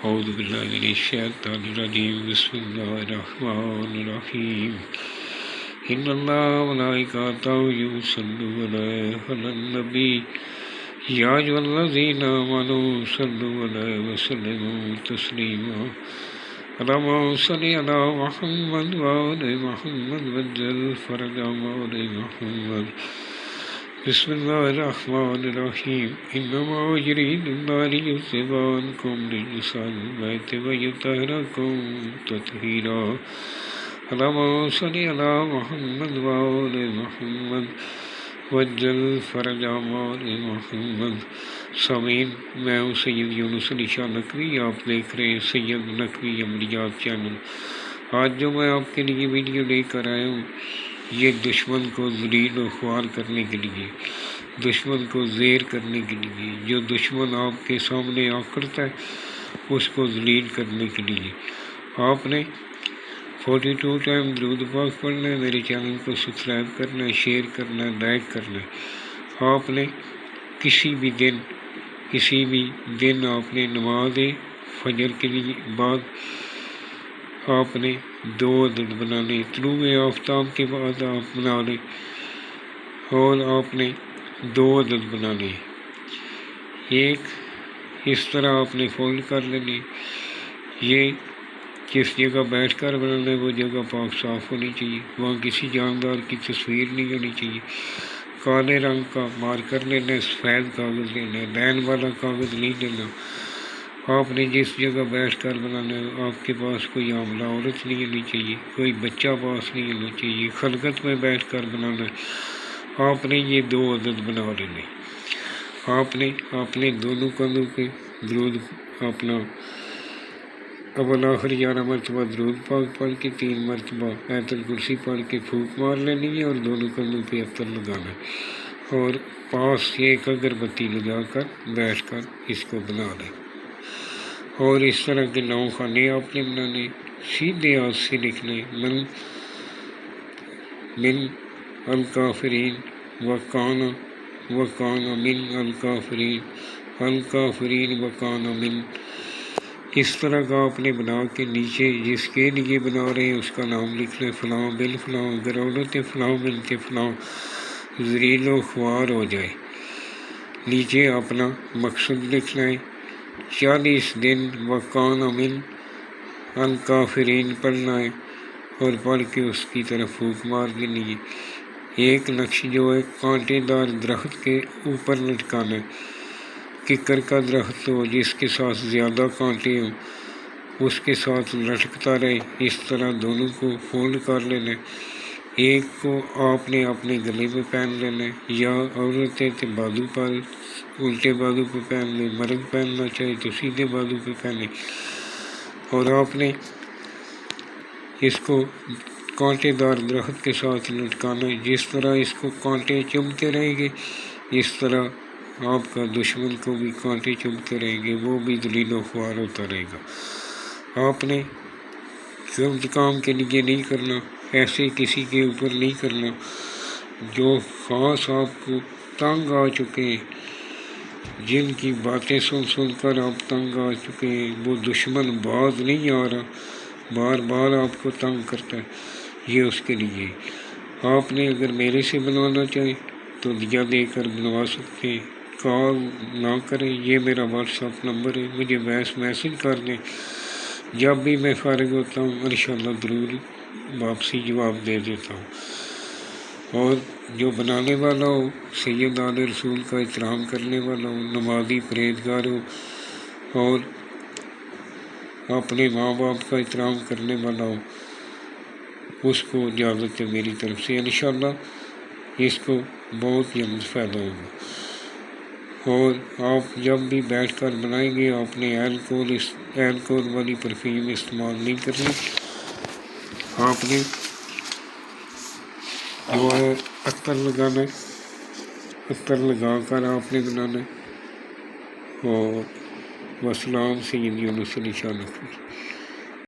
اعوذ باللہ من الشیطان الرجیم بسم اللہ الرحمن الرحیم ان اللہ وملائکتہ یصلون علی النبی یا ایھا الذین آمنوا صلوا علیہ وسلموا تسلیما اللہم صل علی محمد وآل محمد وعجل فرجهم وآل محمد بسم اللہ الرحمن الرحیم انما یرید اللہ لیذھب عنکم رجس البیت ویطہرکم تطہیرا اللہم صل علی محمد وآل محمد وعجل فرجهم وآل محمد۔ سامعین، میں ہوں سید یونس علی شاہ نقوی، آپ دیکھ رہے ہیں سید نقوی عملیات چینل۔ آج جو میں آپ کے لیے ویڈیو لے کر آیا ہوں، یہ دشمن کو ذلیل و خوار کرنے کے لیے، دشمن کو زیر کرنے کے لیے، جو دشمن آپ کے سامنے آ کھڑتا ہے اس کو ذلیل کرنے کے لیے آپ نے 42 ٹائم درود پاک پڑھنا ہے، میرے چینل کو سبسکرائب کرنا ہے، شیئر کرنا ہے، لائک کرنا ہے۔ آپ نے کسی بھی دن آپ نے نماز فجر کے لیے بعد آپ نے 2 عدد بنانے، طلوع آفتاب کے بعد آپ بنا لیں اور آپ نے 2 عدد بنانے، ایک اس طرح آپ نے فولڈ کر لینے۔ یہ جس جگہ بیٹھ کر بنانا ہے وہ جگہ پاک صاف ہونی چاہیے، وہاں کسی جاندار کی تصویر نہیں ہونی چاہیے۔ کالے رنگ کا مارکر لینا ہے، سفید کاغذ لینا ہے، لائن والا کاغذ نہیں لینا۔ آپ نے جس جگہ بیٹھ کر بنانا ہے آپ کے پاس کوئی حاملہ عورت نہیں ہونی چاہیے، کوئی بچہ پاس نہیں ہونا چاہیے، خلقت میں بیٹھ کر بنانا ہے۔ آپ نے یہ 2 عدد بنا لینے۔ آپ نے اپنے دونوں کندھوں پہ درود اپنا اول آخر 11 مرتبہ درود پاک پڑھ کے 3 مرتبہ آیت الکرسی پڑھ کے پھونک مار لینی ہے اور دونوں کندھوں پہ عطر لگانا ہے اور پاس ایک اگربتی لگا کر بیٹھ کر اس کو بنا لیں۔ اور اس طرح کے 9 خانے آپ نے بنانے، سیدھے ہاتھ سے لکھنے، من الکافرین وکان من الکافرین الکافرین وکان من، اس طرح کا آپ نے بنا کے نیچے جس کے لیے بنا رہے ہیں اس کا نام لکھنا ہے، فلاں بن فلاں، اگر عورت فلاں بنت فلاں ذلیل و خوار ہو جائے۔ نیچے اپنا مقصد لکھنا ہے، 40 دن وکان من الکافرین پڑھنا ہے اور پڑھ کے اس کی طرف پھونک مار دینی ہے۔ ایک نقش جو ہے کانٹے دار درخت کے اوپر لٹکانا ہے، ککر کا درخت ہو جس کے ساتھ زیادہ کانٹے ہوں اس کے ساتھ لٹکتا رہے، اس طرح دونوں کو فولڈ کر لینا ہے۔ ایک کو آپ نے اپنے گلے پہ پہن لینا ہے، یا عورتیں تو بازو پر الٹے بازو پہ پہن لیں، مرد پہننا چاہے تو سیدھے بازو پہ پہنے، اور آپ نے اس کو کانٹے دار درخت کے ساتھ لٹکانا ہے۔ جس طرح اس کو کانٹے چبھتے رہیں گے اس طرح آپ کا دشمن کو بھی کانٹے چبھتے رہیں گے، وہ بھی ذلیل و خوار ہوتا رہے گا۔ آپ نے غلط کام کے لیے نہیں کرنا، ایسے کسی کے اوپر نہیں کرنا جو خاص آپ کو تنگ آ چکے ہیں، جن کی باتیں سن کر آپ تنگ آ چکے ہیں، وہ دشمن باز نہیں آ رہا، بار بار آپ کو تنگ کرتا ہے، یہ اس کے لیے۔ آپ نے اگر میرے سے بنوانا چاہیں تو دیا دے کر بنوا سکتے ہیں، کال نہ کریں، یہ میرا واٹس ایپ نمبر ہے، مجھے میسج کر دیں، جب بھی میں فارغ ہوتا ہوں انشاءاللہ ضرور واپسی جواب دے دیتا ہوں۔ اور جو بنانے والا ہو سید آل رسول کا احترام کرنے والا ہو، نمازی پرہیزگار ہو اور اپنے ماں باپ کا احترام کرنے والا ہو، اس کو اجازت ہے میری طرف سے، انشاءاللہ اس کو بہت جلد فائدہ ہوگا۔ اور آپ جب بھی بیٹھ کر بنائیں گے آپ نے الکوہل والی پرفیوم استعمال نہیں کرنی، آپ نے جو ہے عطر لگانا ہے، عطر لگا کر آپ نے بنانا ہے۔ اور وسلام، سید یونس علی شاہ نقوی۔